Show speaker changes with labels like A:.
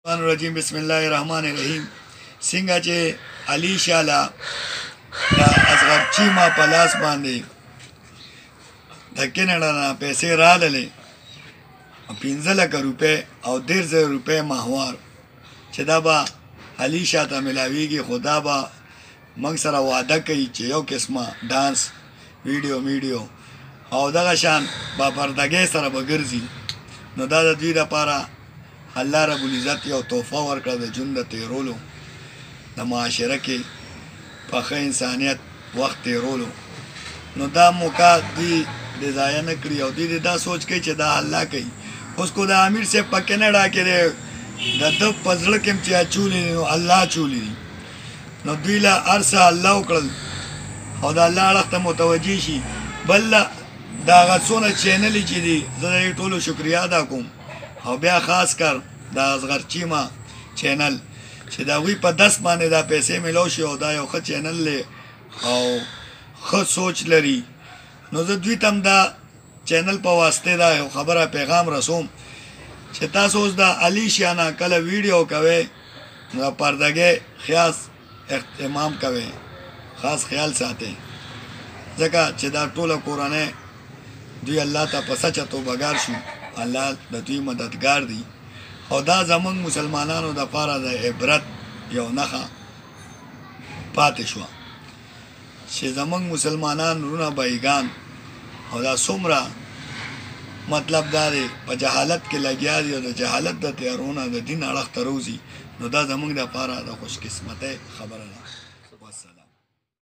A: रजीम बिस्मिल्लाहिर्रहमानिर्रहीम सिंगा चे अली शाला दा असगर चीमा पलास बांधे धक्के नड़ाना पैसे रालले 15 लाख रुपए और 1.5 रुपए माहवार चदाबा अली शाह ता मिलावीगी खुदा बा मंग सरा वादा कई चे यो किस्मा डांस वीडियो और दगा शान बा पर्दगे सरा बगर्जी नो दादा दुई दा पारा अल्लाह रब्बुल इज़्ज़त यौ तोहफा वर्कړه د ژوند د تیرولو د معاشره کې په ښه انسانیت وخت تیرولو نو دا موقع دوی د ضایع نه کړي او دوی دا سوچ کوي چې دا الله کوي اوس کو د امیر صاحب په کینیډا کې د ده په زړه کې چې اچولي نو الله چولي نو دوی له هر څه الله وکړل او د الله اړخ ته متوجه شي بل دا هغه څونه چینلې چې دي زه د دې ټولو شکریا ادا کوم او بیا خاص کر دا اصغر چیما چینل چې دا وی په 10 باندې دا پیسې ملو شي او دا یو ښه چینل لې او ښه سوچ لري نو زه دوی تم دا چینل په واسطه دا یو خبره پیغام رسوم چې تاسو اوس دا علی شانا کله ویډیو کوي نو پردګه خاص اهتمام کوي خاص خیال ساتي ځکه چې دا ټوله کورانه دوی الله ته په سچ توبګار شو الله د دوی مددگار دی او دا زمونږ مسلمانانو د پاره د عبرت یو نښه پاتې شوه چې زمونږ مسلمانان رونه بایګان او دا څومره مطلب دا دی په جهالت کې لګیا دي او د جهالت د تیارونه د دین اړخ ته روزي نو دا زمونږ د پاره د خوش قسمته خبره ده